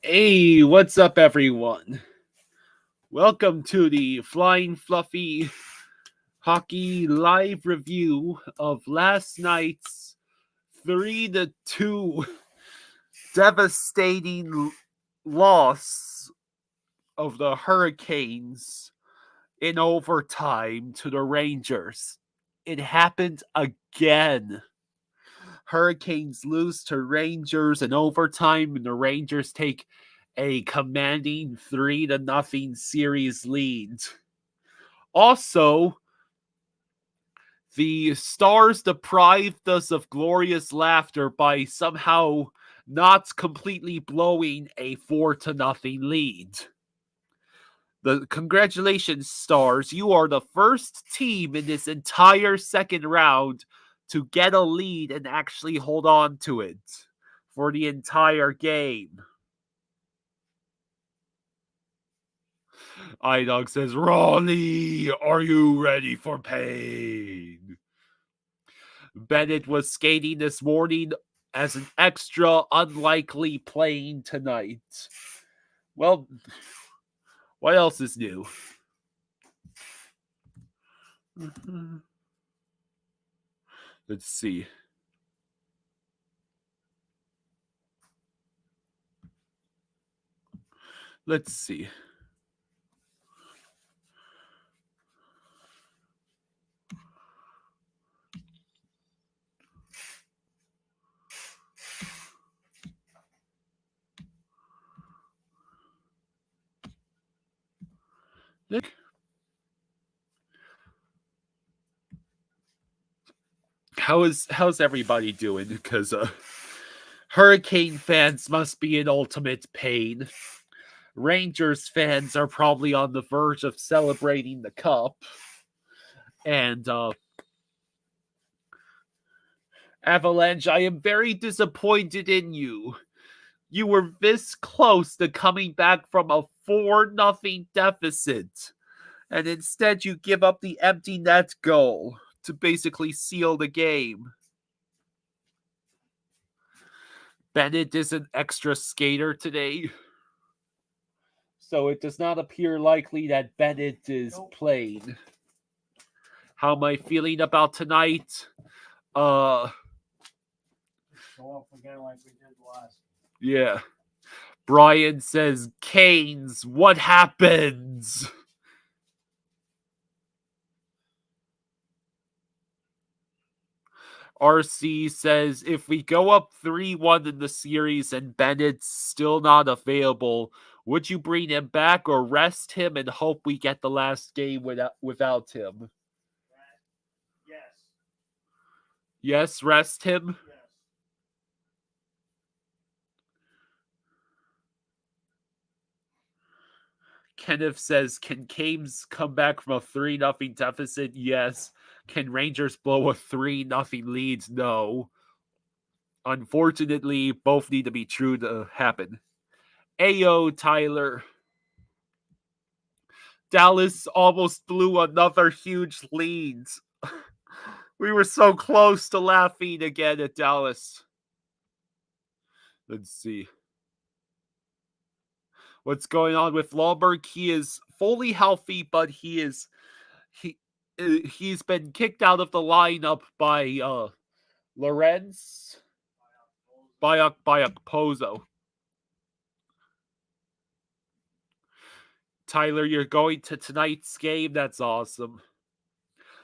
Hey, what's up, everyone? Welcome to the Flying Fluffy Hockey live review of last night's 3-2 devastating loss of the Hurricanes in overtime to the Rangers. It happened again. Hurricanes lose to Rangers in overtime, and the Rangers take a commanding 3-0 series lead. Also, the Stars deprived us of glorious laughter by somehow not completely blowing a 4-0 lead. Congratulations, Stars. You are the first team in this entire second round to get a lead and actually hold on to it for the entire game. iDog says, Ronnie, are you ready for pain? Bennett was skating this morning as an extra, unlikely playing tonight. Well, what else is new? Let's see. Let's see. How's everybody doing? Because Hurricane fans must be in ultimate pain. Rangers fans are probably on the verge of celebrating the cup. And Avalanche, I am very disappointed in you. You were this close to coming back from a 4-0 deficit. And instead you give up the empty net goal to basically seal the game. Bennett is an extra skater today, so it does not appear likely that Bennett is playing. How am I feeling about tonight? Go up again like we did last. Yeah. Brian says, Canes, what happens? RC says, if we go up 3-1 in the series and Bennett's still not available, would you bring him back or rest him and hope we get the last game without him? Yes. Yes, rest him? Yes. Kenneth says, can Cames come back from a 3-0 deficit? Yes. Can Rangers blow a 3-0 lead? No. Unfortunately, both need to be true to happen. Ayo, Tyler. Dallas almost blew another huge lead. We were so close to laughing again at Dallas. Let's see. What's going on with Lomberg? He is fully healthy, but he's been kicked out of the lineup by Lorenz by Okposo. Tyler, you're going to tonight's game. That's awesome.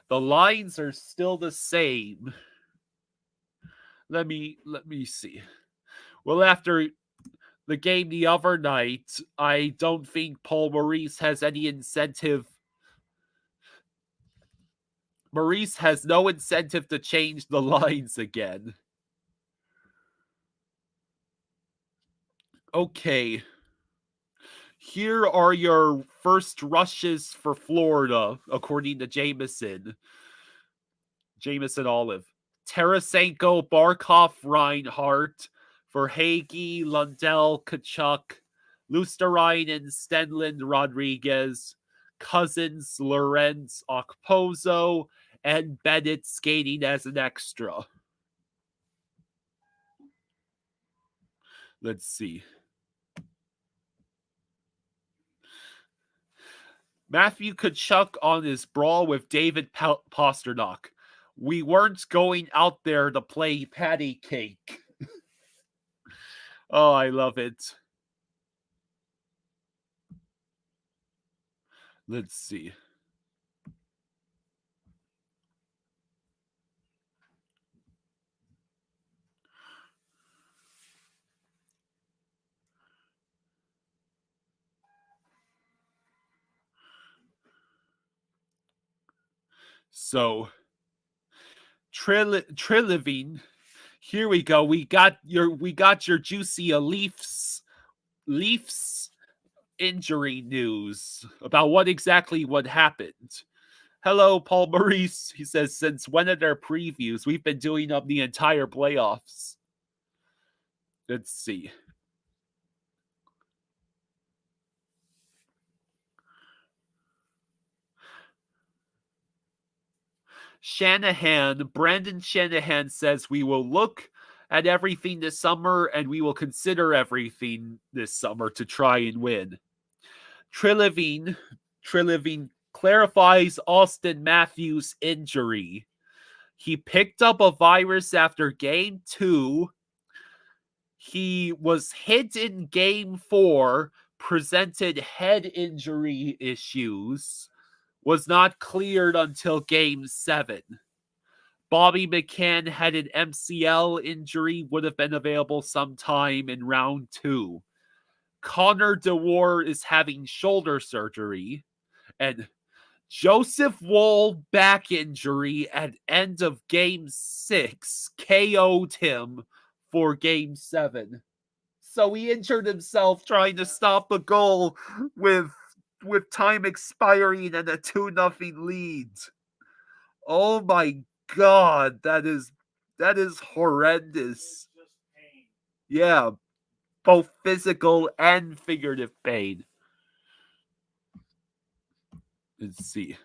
The lines are still the same. Let me see. Well, after the game the other night, I don't think Paul Maurice has any incentive. Maurice has no incentive to change the lines again. Okay. Here are your first rushes for Florida, according to Jameson Olive. Tarasenko, Barkov, Reinhardt, Verhaeghe, Lundell, Kachuk, Luosterainen, Stenlund, Rodriguez, Cousins, Lorenz, Okposo, and Bennett skating as an extra. Let's see. Matthew Tkachuk on his brawl with David Pastrnak. We weren't going out there to play patty cake. Oh, I love it. Let's see. So, Trilivine, here we go. We got your juicy Leafs injury news about what happened. Hello, Paul Maurice. He says, since when are there previews? We've been doing up the entire playoffs. Let's see. Brandon Shanahan says we will look at everything this summer and we will consider everything this summer to try and win. Trilivine clarifies Austin Matthews' injury. He picked up a virus after game 2. He was hit in game 4, presented head injury issues, was not cleared until game 7. Bobby McCann had an MCL injury, would have been available sometime in round 2. Connor DeWar is having shoulder surgery, and Joseph Woll back injury at end of game 6 KO'd him for game 7. So he injured himself trying to stop a goal with time expiring and a 2-0 lead. Oh my God, that is horrendous. Yeah, both physical and figurative pain. Let's see.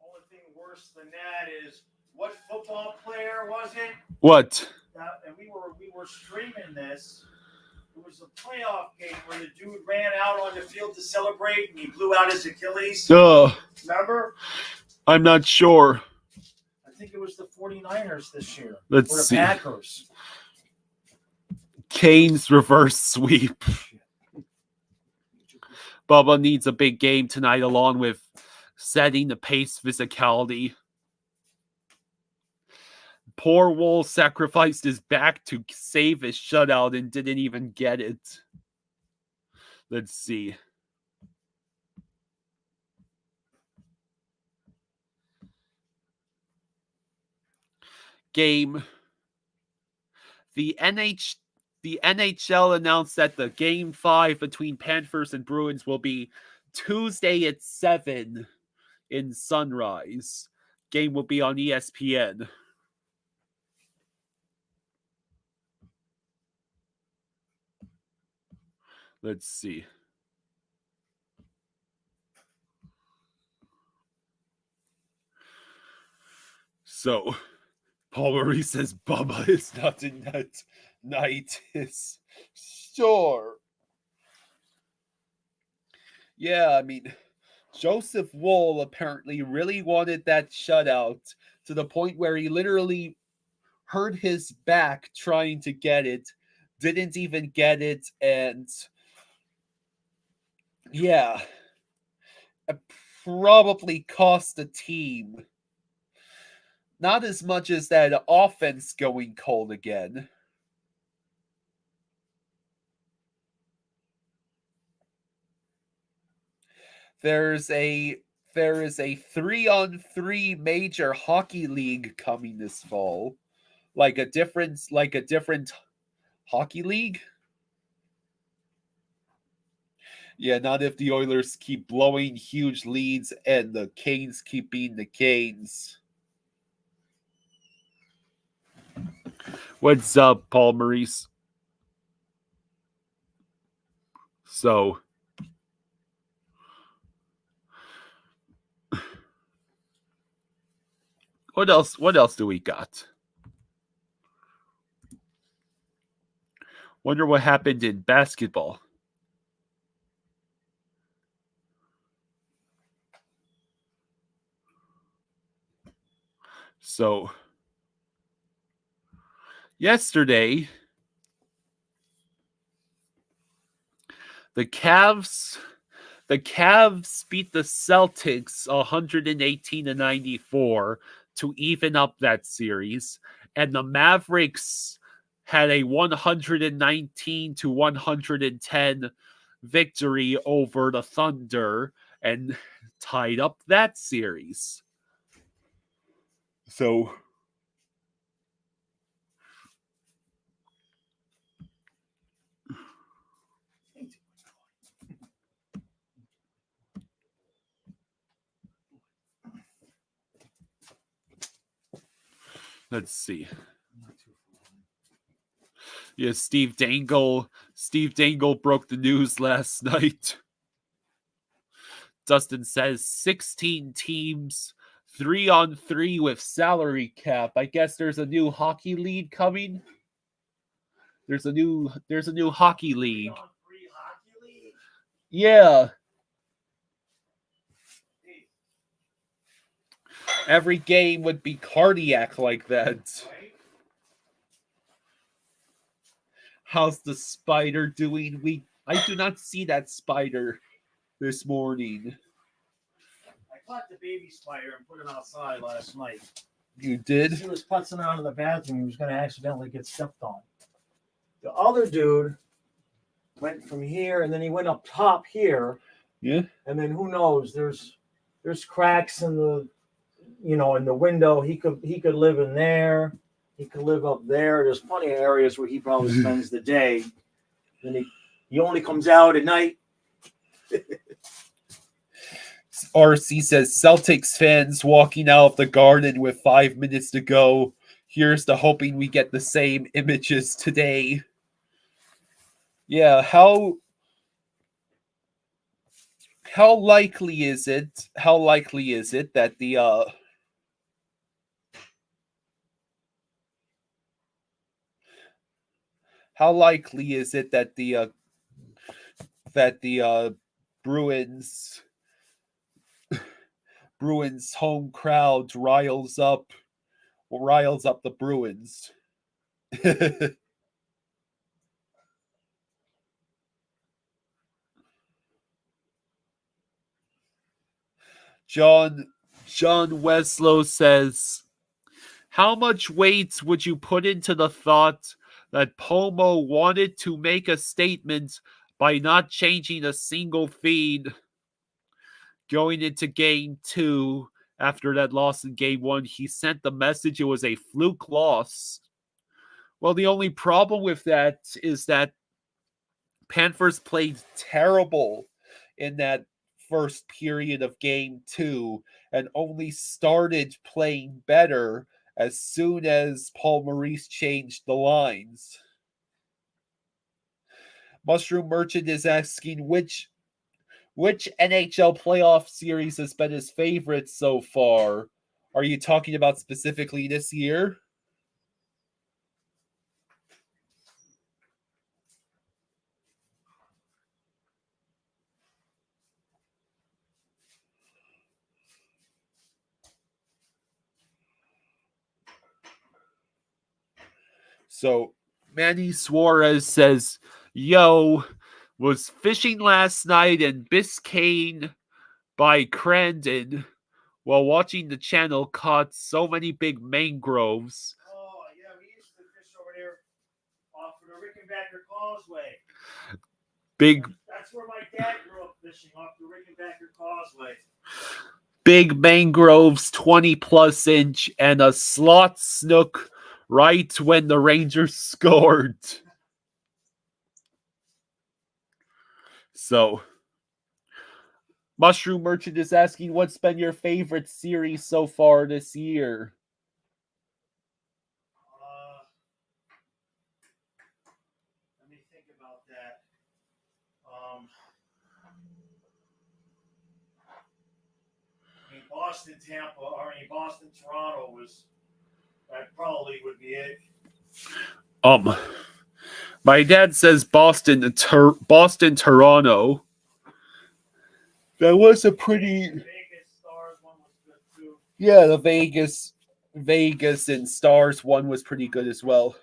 Only thing worse than that is, what football player was it? What? And we were streaming this. It was a playoff game where the dude ran out on the field to celebrate and he blew out his Achilles. Remember? I'm not sure. I think it was the 49ers this year. Let's or the see. Packers. Kane's reverse sweep. Bubba needs a big game tonight along with setting the pace physicality. Poor Wool sacrificed his back to save his shutout and didn't even get it. Let's see. Game. The NHL announced that the Game 5 between Panthers and Bruins will be Tuesday at 7 in Sunrise. Game will be on ESPN. Let's see. So, Paul Maurice says Bubba is not in that night. Is sure. Yeah, I mean, Joseph Woll apparently really wanted that shutout to the point where he literally hurt his back trying to get it, didn't even get it, and yeah, it probably cost the team. Not as much as that offense going cold again. There is a 3-on-3 major hockey league coming this fall. Like a different hockey league. Yeah, not if the Oilers keep blowing huge leads and the Canes keep being the Canes. What's up, Paul Maurice? So, what else do we got? Wonder what happened in basketball. So, yesterday, the Cavs beat the Celtics 118-94 to even up that series, and the Mavericks had a 119-110 victory over the Thunder and tied up that series. So let's see. Yeah, Steve Dangle broke the news last night. Dustin says 16 teams, 3-on-3 with salary cap. I guess there's a new hockey league coming. There's a new hockey league. Yeah. Every game would be cardiac like that. How's the spider doing? I do not see that spider this morning. I caught the baby spider and put him outside last night. You did? He was putzing out in the bathroom. He was going to accidentally get stepped on. The other dude went from here, and then he went up top here. Yeah. And then who knows? There's cracks in the window. He could live in there. He could live up there. There's plenty of areas where he probably spends the day. And he only comes out at night. RC says Celtics fans walking out of the Garden with 5 minutes to go. Here's to hoping we get the same images today. Yeah, how likely is it that the Bruins home crowd riles up the Bruins? John Weslow says, how much weight would you put into the thought that Pomo wanted to make a statement by not changing a single feed going into game 2 after that loss in game 1? He sent the message it was a fluke loss. Well, the only problem with that is that Panthers played terrible in that first period of game 2 and only started playing better as soon as Paul Maurice changed the lines. Mushroom Merchant is asking which NHL playoff series has been his favorite so far. Are you talking about specifically this year? So Manny Suarez says, yo, was fishing last night in Biscayne by Crandon while watching the channel, caught so many big mangroves. Oh, yeah, we used to fish over there off of the Rickenbacker Causeway. That's where my dad grew up fishing, off the Rickenbacker Causeway. Big mangroves, 20-plus inch, and a slot snook right when the Rangers scored. So, Mushroom Merchant is asking, what's been your favorite series so far this year? Let me think about that. Boston, Toronto that probably would be it. My dad says Boston, Toronto. That was a pretty. Vegas Stars one was good too. Yeah, the Vegas and Stars one was pretty good as well.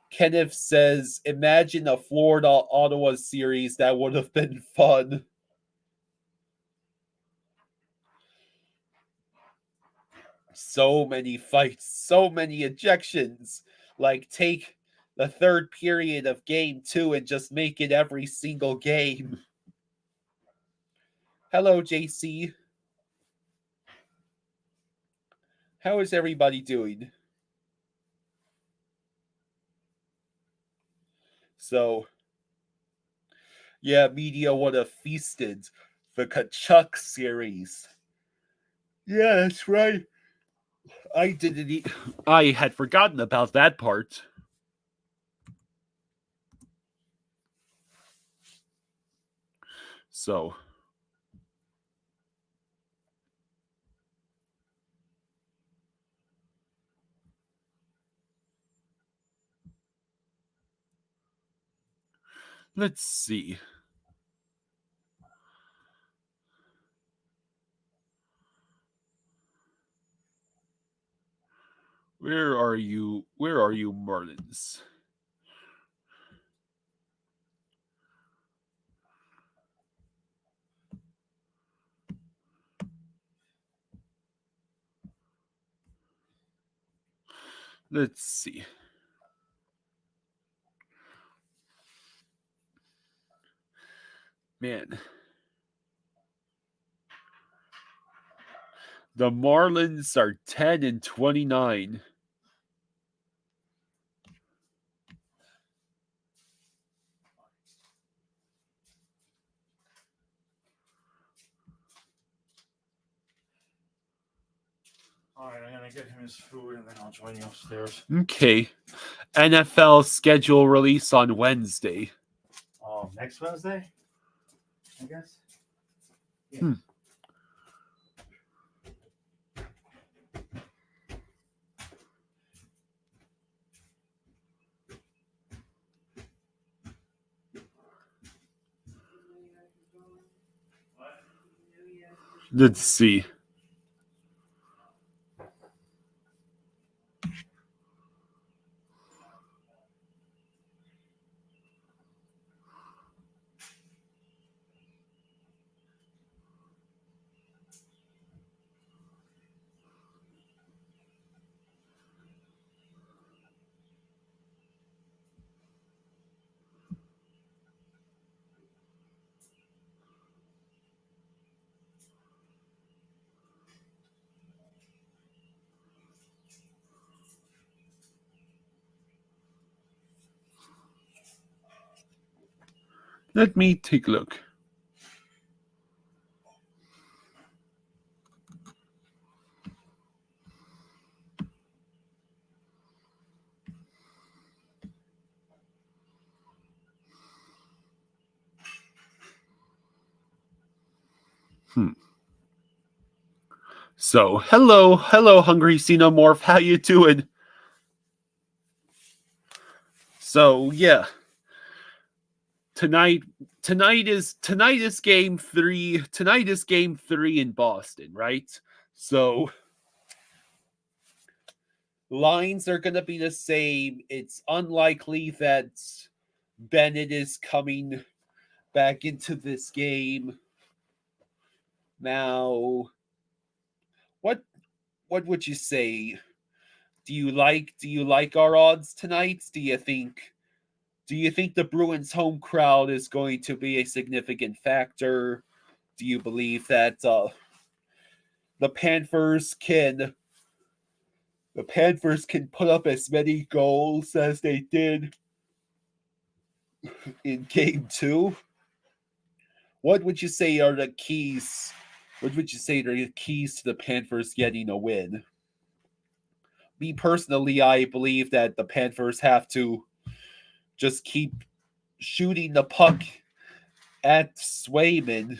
Kenneth says, imagine a Florida Ottawa series. That would have been fun. So many fights, so many ejections. Like, take the third period of game 2 and just make it every single game. Hello, JC. How is everybody doing? So, yeah, media would have feasted the Kachuk series. Yeah, that's right. I had forgotten about that part. So, let's see. Where are you? Where are you, Marlins? Let's see. Man. The Marlins are 10-29. All right, I'm gonna get him his food and then I'll join you upstairs. Okay. NFL schedule release on Wednesday. Oh, next Wednesday, I guess. Yeah. Let's see. Let me take a look. So, hello, Hungry Xenomorph. How you doing? So, yeah. Tonight is game 3. Tonight is game 3 in Boston, right? So, lines are going to be the same. It's unlikely that Bennett is coming back into this game. Now, what would you say? Do you like our odds tonight? Do you think the Bruins home crowd is going to be a significant factor? Do you believe that the Panthers can put up as many goals as they did in game 2? What would you say are the keys? What would you say are the keys to the Panthers getting a win? Me personally, I believe that the Panthers have to just keep shooting the puck at Swayman,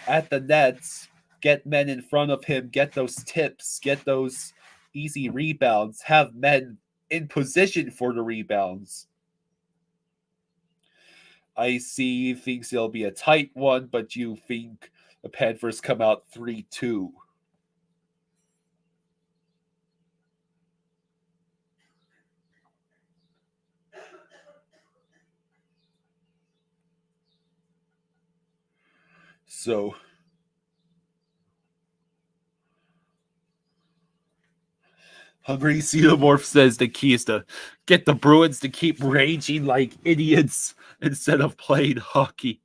at the nets, get men in front of him, get those tips, get those easy rebounds, have men in position for the rebounds. I see thinks it'll be a tight one, but you think the Panthers come out 3-2. So Hungry Xenomorph says the key is to get the Bruins to keep raging like idiots instead of playing hockey.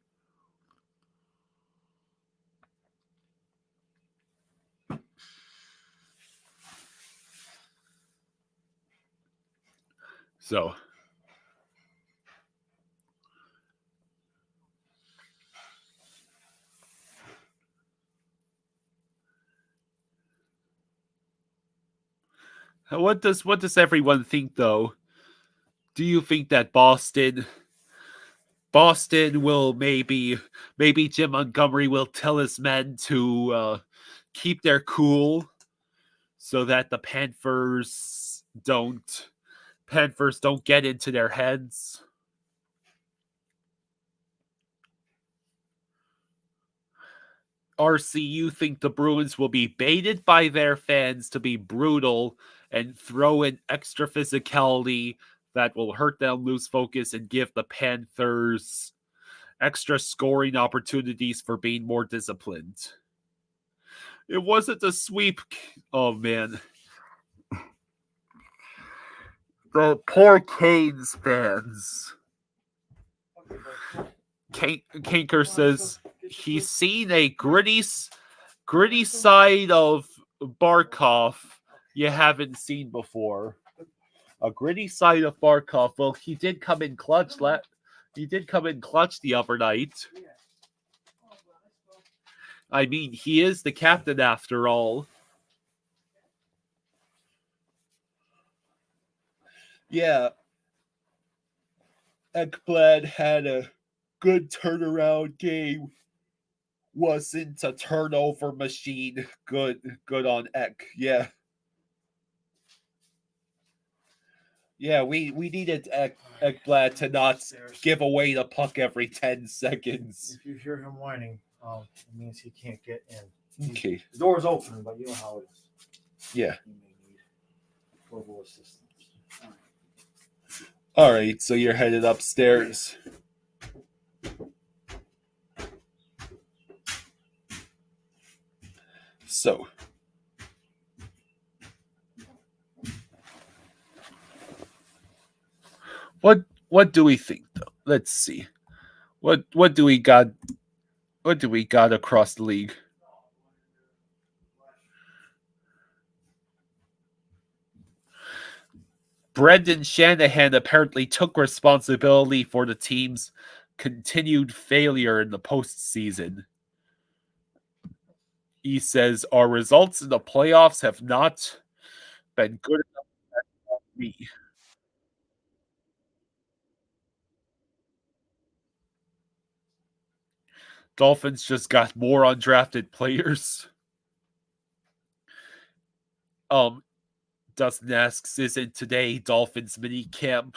So what does everyone think though? Do you think that Boston will maybe Jim Montgomery will tell his men to keep their cool so that the Panthers don't get into their heads? RC, you think the Bruins will be baited by their fans to be brutal and throw in extra physicality that will hurt them lose focus and give the Panthers extra scoring opportunities for being more disciplined? It wasn't a sweep. Oh, man. The poor Canes fans. Kanker says he's seen a gritty side of Barkov you haven't seen before. A gritty side of Barkov. Well, he did come in clutch. He did come in clutch the other night. I mean, he is the captain after all. Yeah. Ekblad had a good turnaround game. Wasn't a turnover machine. Good on Ek. Yeah. Yeah, we needed Ekblad to not give away the puck every 10 seconds. If you hear him whining, it means he can't get in. Okay. The door's open, but you know how it is. Yeah. You may need verbal assistance. All right, so you're headed upstairs. So, what do we think though? Let's see. What do we got? What do we got across the league? Brendan Shanahan apparently took responsibility for the team's continued failure in the postseason. He says, our results in the playoffs have not been good enough for me. Dolphins just got more undrafted players. Dustin asks, isn't today Dolphins mini camp?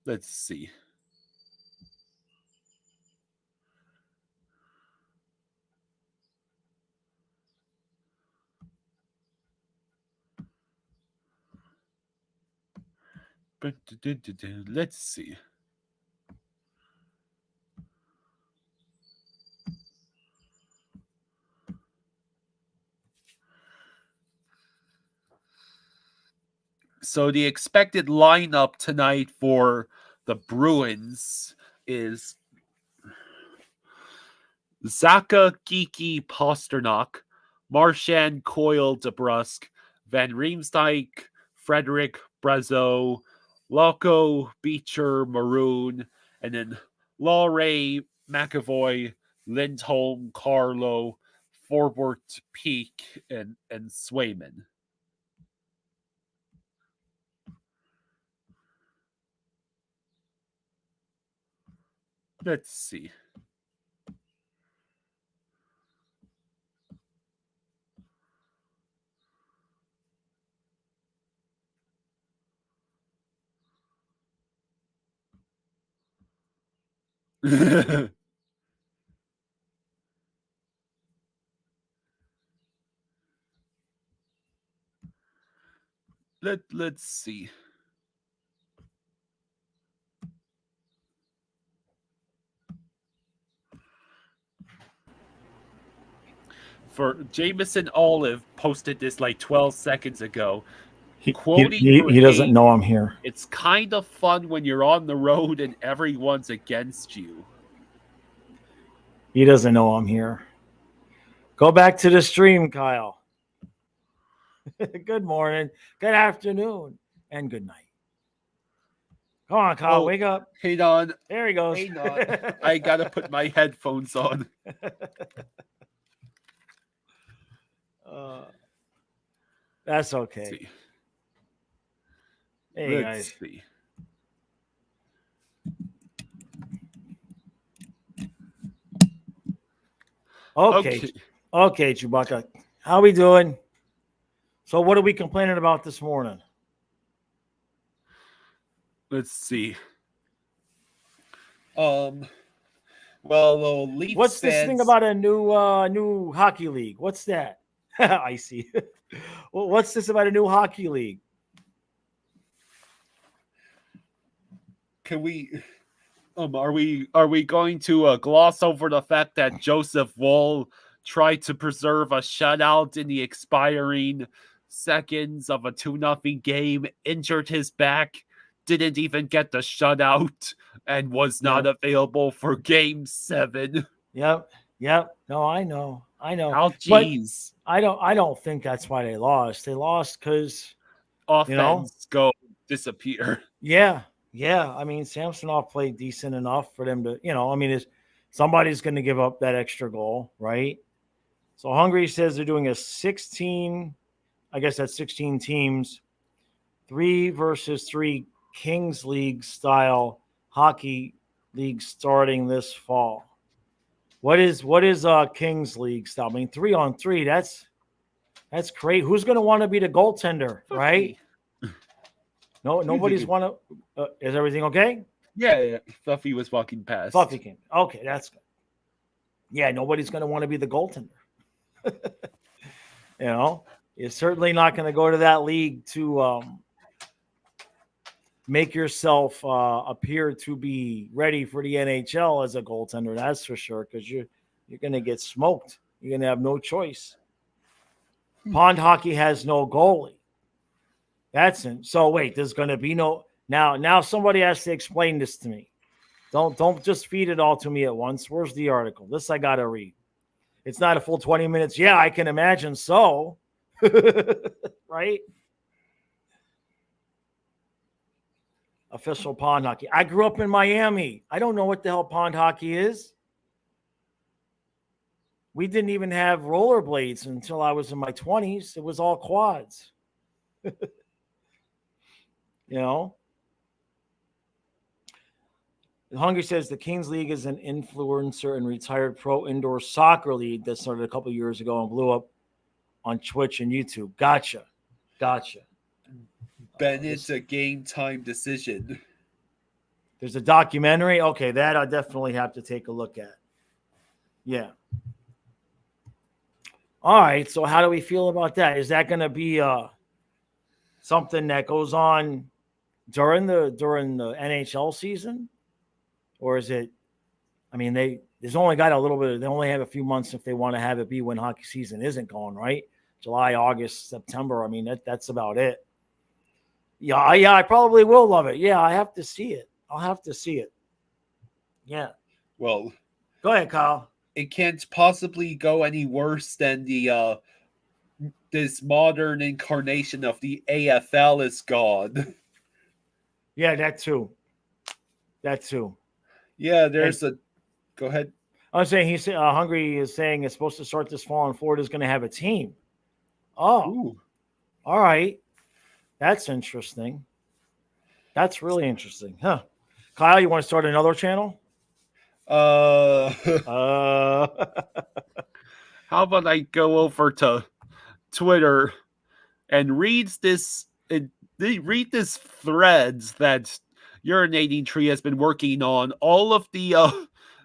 Let's see. Let's see. So the expected lineup tonight for the Bruins is Zaka Geeky Pasternak, Marchand Coyle DeBrusque, Van Riemsdyk, Frederick Brazeau, Loco Beecher Maroon, and then Laurie McAvoy, Lindholm, Carlo, Forbort Peak, and Swayman. Let's see. Let's see. For Jameson Olive posted this like 12 seconds ago. Quoting He doesn't Pregame, know I'm here. it's kind of fun when you're on the road and everyone's against you. He doesn't know I'm here. Go back to the stream, Kyle. Good morning, good afternoon, and good night. Come on, Kyle, wake up. Hang on. There he goes. Hang on. I got to put my headphones on. That's okay. Let's see. Hey, Let's guys. see. Okay, Chewbacca. How we doing? So what are we complaining about this morning? Let's see. Well, Leafs what's this fans, thing about a new hockey league? What's that? I see. Well, what's this about a new hockey league? Can we are we going to gloss over the fact that Joseph Woll tried to preserve a shutout in the expiring seconds of a 2-0 game, injured his back, didn't even get the shutout, and was not available for Game 7. Yep. No, I know. Oh, jeez. I don't think that's why they lost. They lost because offense disappear. Yeah. I mean, Samsonov played decent enough for them to, I mean, somebody's going to give up that extra goal, right? So Hungary says they're doing a 16, I guess that's 16 teams, 3 versus 3 Kings League style hockey league starting this fall. What is Kings League style? I mean, 3-on-3, that's great. Who's going to want to be the goaltender, right? No, nobody's want to. Is everything okay? Yeah. Fluffy was walking past. Fluffy came. Okay, that's good. Yeah, nobody's going to want to be the goaltender. You're certainly not going to go to that league to make yourself appear to be ready for the NHL as a goaltender. That's for sure, because you're going to get smoked. You're going to have no choice. Pond hockey has no goalie. So wait, there's going to be no now somebody has to explain this to me. Don't just feed it all to me at once. Where's the article? This I got to read. It's not a full 20 minutes. Yeah, I can imagine so. Right? Official pond hockey. I grew up in Miami. I don't know what the hell pond hockey is. We didn't even have rollerblades until I was in my 20s. It was all quads. Hungry says the Kings League is an influencer and retired pro indoor soccer league that started a couple years ago and blew up on Twitch and YouTube. Gotcha. Ben, it's a game time decision. There's a documentary. Okay, that I definitely have to take a look at. Yeah. All right. So how do we feel about that? Is that going to be something that goes on during the NHL season? Or is it, I mean, there's only got a little bit, they only have a few months if they want to have it be when hockey season isn't going, right? July, August, September. I mean, that's about it. Yeah, I probably will love it. Yeah, I have to see it. I'll have to see it. Yeah. Well, go ahead, Kyle. It can't possibly go any worse than this modern incarnation of the AFL is gone. Yeah, that too. Yeah, go ahead. I was saying Hungary is saying it's supposed to start this fall, and Florida's going to have a team. Oh, ooh. All right. That's interesting. That's really interesting, huh? Kyle, you want to start another channel? How about I go over to Twitter and read this threads that Urinating Tree has been working on all of the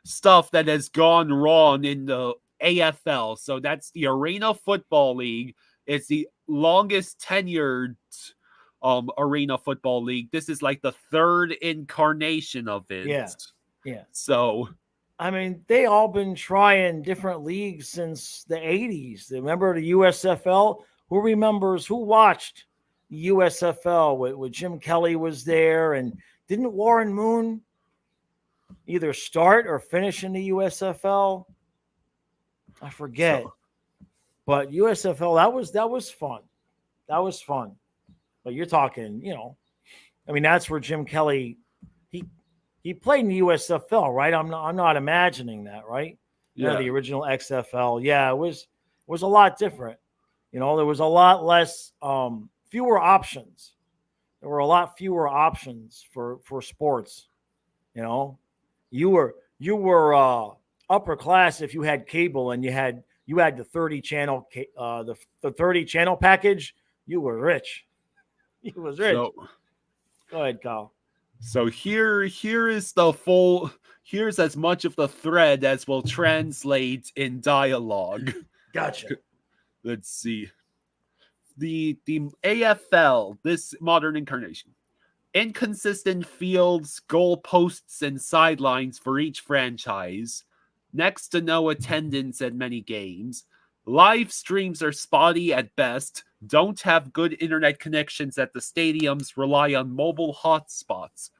stuff that has gone wrong in the AFL. So that's the Arena Football League. It's the longest tenured Arena Football League. This is like the third incarnation of it. Yeah. Yeah. So, I mean, they all been trying different leagues since the 80s. Remember the USFL? Who remembers, who watched the USFL with Jim Kelly was there? And didn't Warren Moon either start or finish in the USFL? I forget. But USFL, that was fun. That was fun. But you're talking, I mean, that's where Jim Kelly, he played in the USFL, right? I'm not imagining that, right? yeah. The original XFL. Yeah, it was a lot different. There was a lot less fewer options. There were a lot fewer options for sports. You were upper class if you had cable and you had the 30 channel the 30 channel package. You were rich. You was rich. So, go ahead, Kyle. So here is here's as much of the thread as will translate in dialogue. Gotcha. Let's see. The AFL, this modern incarnation. Inconsistent fields, goalposts, and sidelines for each franchise. Next to no attendance at many games. Live streams are spotty at best. Don't have good internet connections at the stadiums. Rely on mobile hotspots.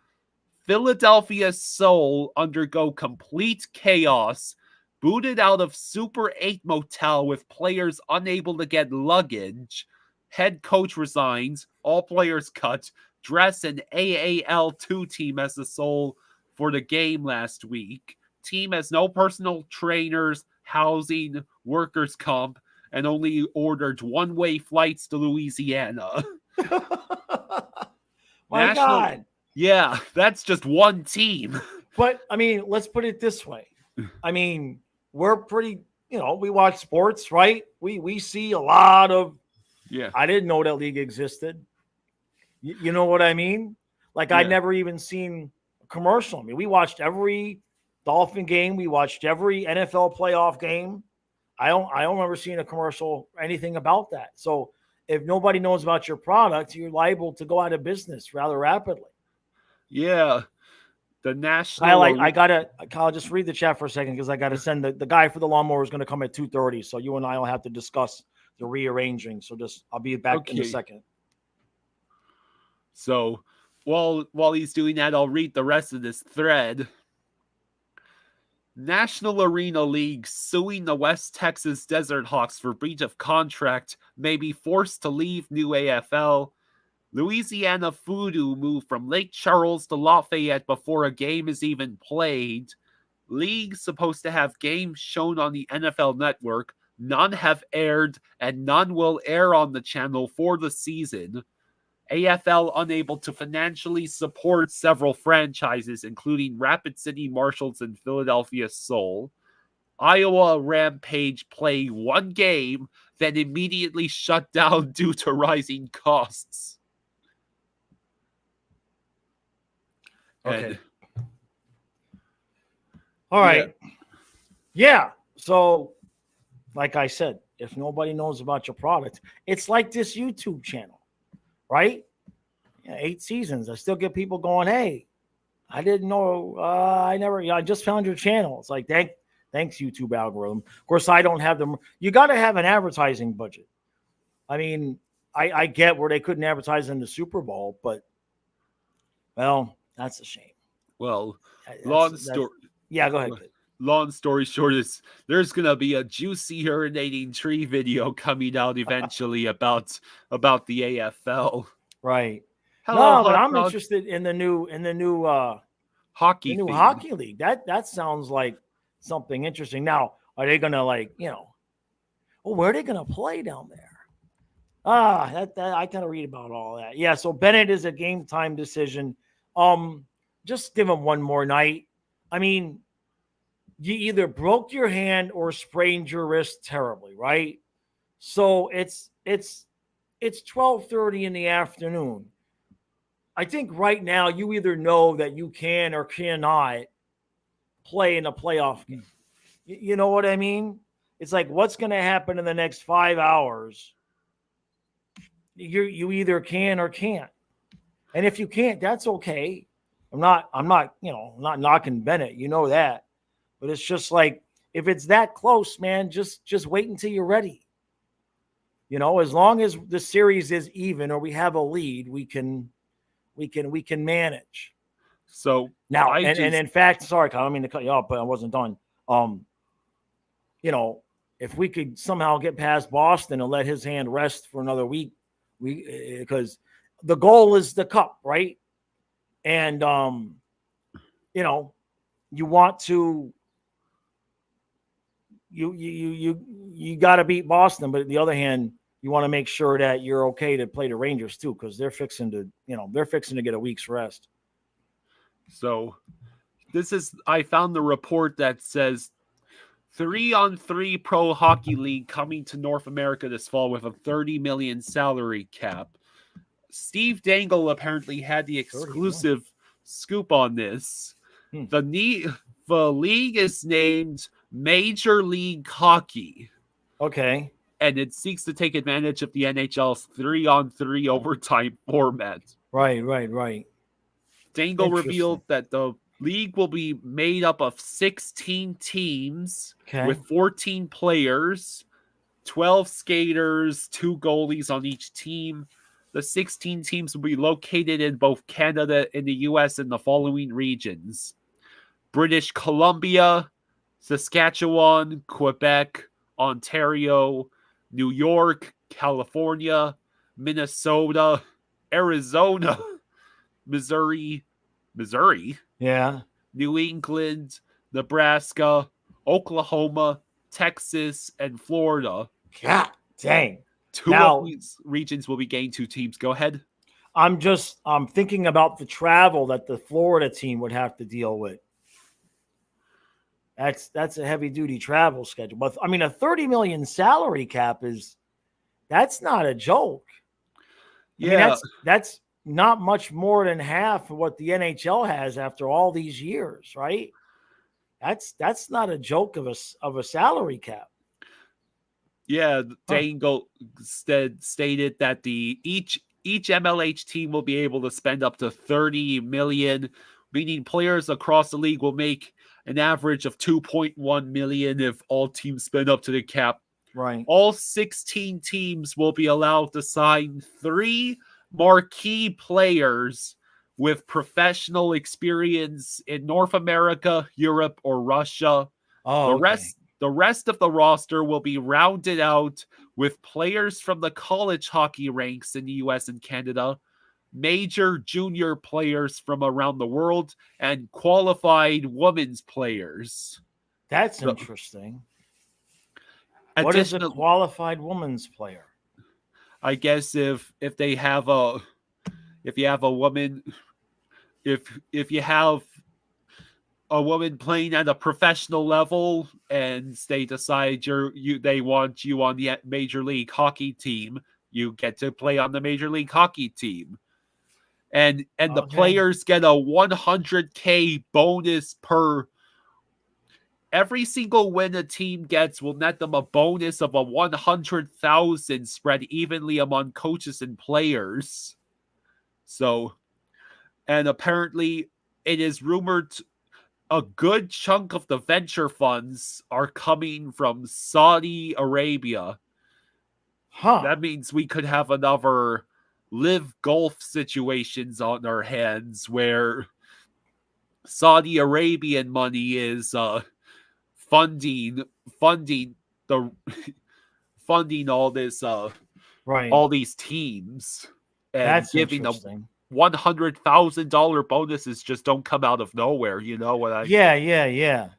Philadelphia Soul undergo complete chaos. Booted out of Super 8 motel with players unable to get luggage. Head coach resigns. All players cut. Dress an AAL2 team as the Soul for the game last week. Team has no personal trainers, housing, workers' comp, and only ordered one-way flights to Louisiana. My God. Yeah, that's just one team. But, I mean, let's put it this way. I mean, we're pretty, we watch sports, right? We see a lot of, I didn't know that league existed. You know what I mean? Like, I'd never even seen a commercial. I mean, we watched every Dolphin game. We watched every NFL playoff game. I don't remember seeing a commercial or anything about that. So if nobody knows about your product, you're liable to go out of business rather rapidly. Yeah. The national. Kyle, just read the chat for a second because I got to send the guy for the lawnmower is going to come at 2:30. So you and I will have to discuss the rearranging. So I'll be back in a second. So while he's doing that, I'll read the rest of this thread. National Arena League suing the West Texas Desert Hawks for breach of contract may be forced to leave new AFL. Louisiana Voodoo moved from Lake Charles to Lafayette before a game is even played. League supposed to have games shown on the NFL Network. None have aired, and none will air on the channel for the season. AFL unable to financially support several franchises, including Rapid City Marshals and Philadelphia Soul. Iowa Rampage play one game, then immediately shut down due to rising costs. Okay. All right. Yeah. So, like I said, if nobody knows about your product, it's like this YouTube channel, right? 8 seasons. I still get people going, hey, I didn't know. I just found your channel. It's like, thanks, YouTube algorithm. Of course, I don't have them. You got to have an advertising budget. I mean, I get where they couldn't advertise in the Super Bowl, but, well, that's a shame. Well, long story. Yeah, go ahead. Long story short is there's gonna be a juicy urinating tree video coming out eventually about the AFL. Right. Hello, but I'm interested in the new hockey league. That sounds like something interesting. Now, are they gonna where are they gonna play down there? That I kind of read about all that. Yeah. So Bennett is a game time decision. Just give him one more night. I mean, you either broke your hand or sprained your wrist terribly, right? So it's 12:30 in the afternoon. I think right now you either know that you can or cannot play in a playoff game. You know what I mean? It's like what's going to happen in the next 5 hours. You either can or can't, and if you can't, that's okay. I'm not I'm not knocking Bennett. You know that, but it's just like if it's that close, man, just wait until you're ready. As long as the series is even or we have a lead, we can manage. So Now, I and just in fact, sorry, Kyle, I don't mean to cut you off, but I wasn't done. Um, you know, if we could somehow get past Boston and let his hand rest for another week, because the goal is the cup, right? And you know, you want to you got to beat Boston, but on the other hand, you want to make sure that you're okay to play the Rangers too, because they're fixing to get a week's rest. so I found the report that says 3-on-3 Pro Hockey League coming to North America this fall with a $30 million salary cap. Steve Dangle apparently had the exclusive scoop on this. The league is named Major League Hockey. Okay. And it seeks to take advantage of the NHL's 3-on-3 overtime format. Right. Dangle revealed that the league will be made up of 16 teams with 14 players, 12 skaters, 2 goalies on each team. The 16 teams will be located in both Canada and the US in the following regions: British Columbia, Saskatchewan, Quebec, Ontario, New York, California, Minnesota, Arizona, Missouri, yeah, New England, Nebraska, Oklahoma, Texas, and Florida. God dang. Two of these regions will be getting 2 teams. Go ahead. I'm thinking about the travel that the Florida team would have to deal with. That's a heavy duty travel schedule. But I mean, a $30 million salary cap that's not a joke. Yeah. I mean, that's not much more than half of what the NHL has after all these years, right? That's not a joke of a salary cap. Yeah, Dangle stated that each MLH team will be able to spend up to $30 million, meaning players across the league will make an average of $2.1 million if all teams spend up to the cap. Right. All 16 teams will be allowed to sign 3 marquee players with professional experience in North America, Europe, or Russia. Oh, the rest of the roster will be rounded out with players from the college hockey ranks in the US and Canada, major junior players from around the world, and qualified women's players. That's interesting. What is a qualified women's player? I guess if you have a woman, if you have a woman playing at a professional level and they decide they want you on the Major League Hockey team, you get to play on the Major League Hockey team. And the players get a $100K bonus per. Every single win a team gets will net them a bonus of a $100,000 spread evenly among coaches and players. So, and apparently it is rumored a good chunk of the venture funds are coming from Saudi Arabia. That means we could have another live golf situations on our hands where Saudi Arabian money is funding all this all these teams, and that's giving them $100,000 bonuses just don't come out of nowhere. You know what I? Yeah.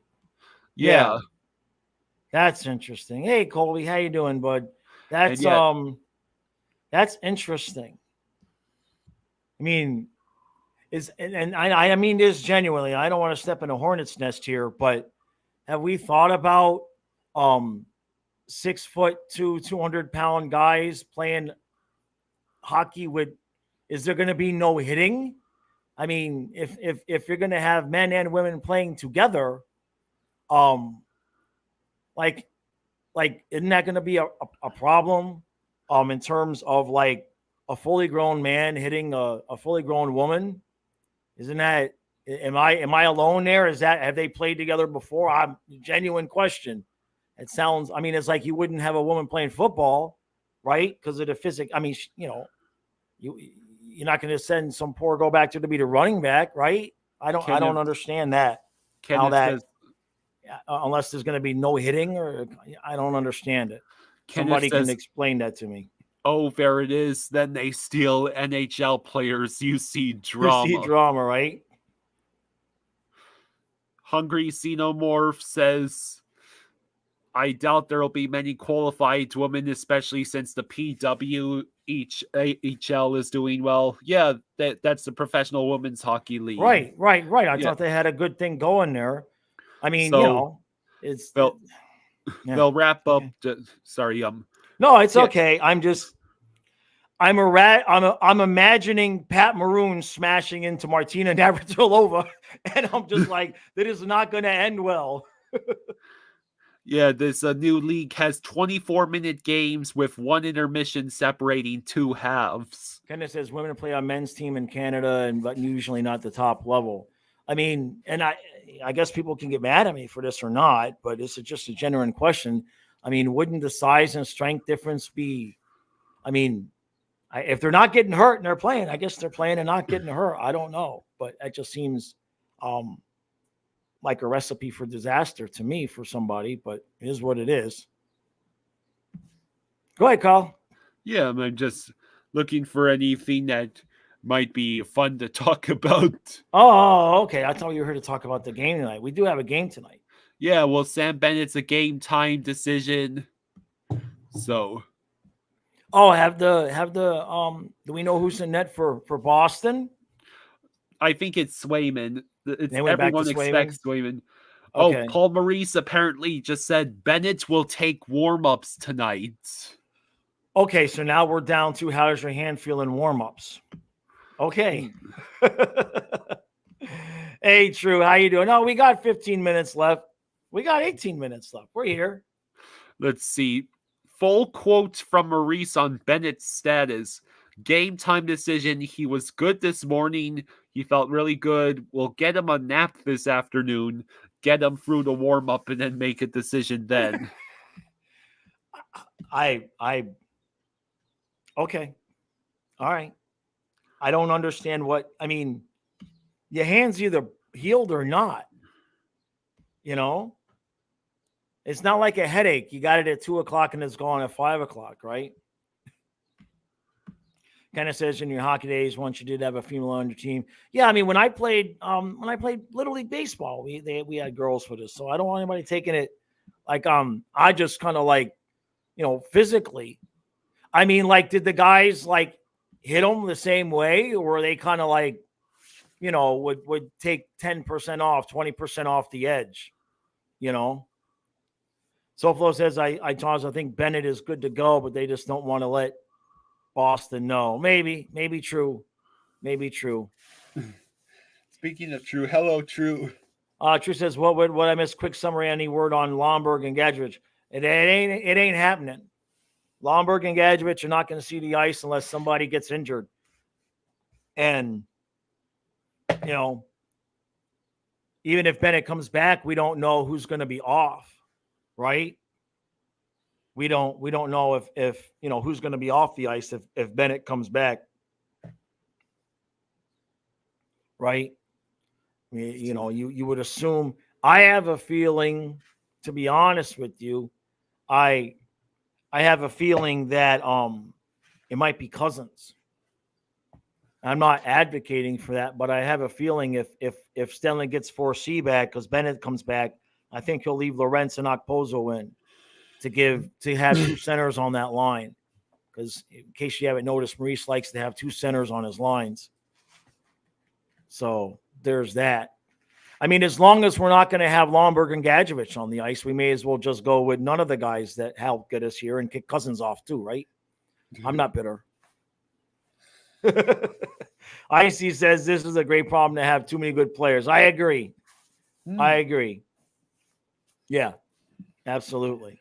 That's interesting. Hey, Colby, how you doing, bud? That's interesting. I mean, I mean this genuinely. I don't want to step in a hornet's nest here, but have we thought about 6'2", 200-pound guys playing hockey with Is there going to be no hitting? I mean, if you're going to have men and women playing together, um, like isn't that going to be a problem, in terms of like a fully grown man hitting a fully grown woman? Isn't that, am I alone there? Is that, have they played together before? I'm genuine question. It sounds, I mean, it's like you wouldn't have a woman playing football, right? Because of the physics. I mean, you're not going to send some poor girl back there to be the running back, right? I don't understand that. How that, unless there's going to be no hitting, or I don't understand it. Somebody can explain that to me. Oh, there it is. Then they steal NHL players. You see drama. You see drama, right? Hungry Xenomorph says, I doubt there will be many qualified women, especially since the PWHL is doing well. Yeah, that's the Professional Women's Hockey League. Right. I thought they had a good thing going there. I mean, it's they'll wrap up. Sorry, no, it's okay. I'm imagining Pat Maroon smashing into Martina Navratilova, and I'm just like, that is not going to end well. Yeah, this new league has 24-minute games with one intermission separating two halves. Kenneth says women play on men's team in Canada, but usually not the top level. I mean, and I guess people can get mad at me for this or not, but this is just a genuine question. I mean, wouldn't the size and strength difference be? I mean, if they're not getting hurt and they're playing, I guess they're playing and not getting hurt. I don't know, but it just seems like a recipe for disaster to me for somebody, but it is what it is. Go ahead, Carl. Yeah, I'm just looking for anything that might be fun to talk about. Oh, okay. I thought you were here to talk about the game tonight. We do have a game tonight. Yeah, well, Sam Bennett's a game time decision. So. Oh, do we know who's in net for Boston? I think it's Swayman. Everyone expects Swayman. Okay. Oh, Paul Maurice apparently just said Bennett will take warm-ups tonight. Okay, so now we're down to how does your hand feel in warm-ups? Okay. Hey, True, how you doing? No, we got 15 minutes left. We got 18 minutes left. We're here. Let's see. Full quote from Maurice on Bennett's status. Game time decision. He was good this morning. He felt really good. We'll get him a nap this afternoon, get him through the warm-up, and then make a decision then. Okay. All right. I don't understand your hand's either healed or not. It's not like a headache. You got it at 2:00 and it's gone at 5:00, right? Kind of says in your hockey days, once you did have a female on your team. Yeah, I mean, when I played Little League Baseball, we had girls for this, so I don't want anybody taking it like I just kind of like, physically. I mean, like, did the guys like hit them the same way, or were they kind of like, would take 10% off, 20% off the edge, SoFlo says I think Bennett is good to go, but they just don't want to let Boston know. Maybe true. Speaking of True, hello, True. True says, what I miss? Quick summary. Any word on Lomberg and Gadjevich? It ain't happening. Lomberg and Gadjevich are not going to see the ice unless somebody gets injured. And, even if Bennett comes back, we don't know who's going to be off, right? We don't know if who's going to be off the ice if Bennett comes back, right? You would assume. I have a feeling, to be honest with you, I have a feeling that it might be Cousins. I'm not advocating for that, but I have a feeling if Stenley gets 4C back because Bennett comes back, I think he'll leave Lorentz and Okposo in to have two centers on that line. Because in case you haven't noticed, Maurice likes to have two centers on his lines. So there's that. I mean, as long as we're not going to have Lomberg and Gadjevich on the ice, we may as well just go with none of the guys that helped get us here and kick Cousins off too, right? I'm not bitter. Icy says this is a great problem to have too many good players. I agree. I agree. Yeah, absolutely.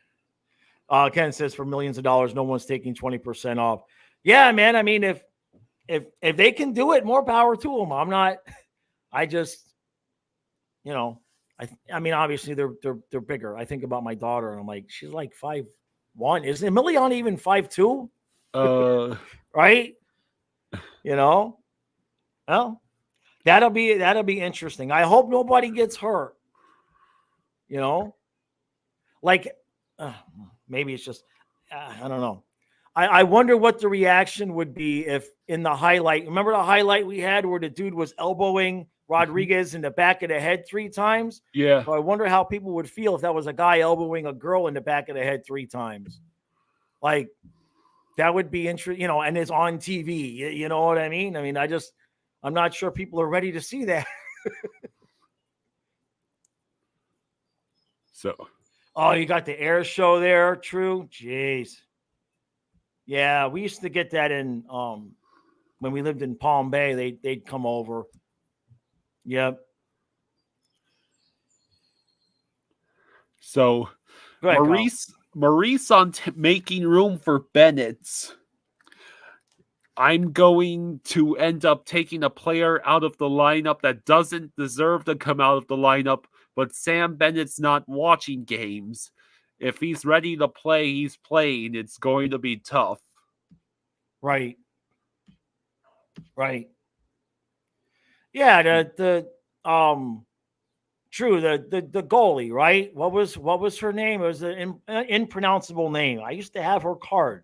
Ken says for millions of dollars, no one's taking 20% off. Yeah, man. I mean, if they can do it, more power to them. I just, I mean, obviously they're bigger. I think about my daughter and I'm like, she's like 5'1". Isn't Emiliana even 5'2"? Right? Well, that'll be interesting. I hope nobody gets hurt. Like maybe it's just I don't know. I wonder what the reaction would be if in the highlight. Remember the highlight we had where the dude was elbowing Rodriguez in the back of the head 3 times? Yeah. So I wonder how people would feel if that was a guy elbowing a girl in the back of the head 3 times. Like that would be interesting, and it's on TV. You know what I mean? I mean, I'm not sure people are ready to see that. So. Oh, you got the air show there. True. Jeez. Yeah, we used to get that in when we lived in Palm Bay. They'd come over. Yep. So ahead, Maurice on making room for Bennett's. I'm going to end up taking a player out of the lineup that doesn't deserve to come out of the lineup, but Sam Bennett's not watching games. If he's ready to play, he's playing. It's going to be tough. Right. Yeah, true, the goalie, right? What was her name? It was an impronounceable name. I used to have her card.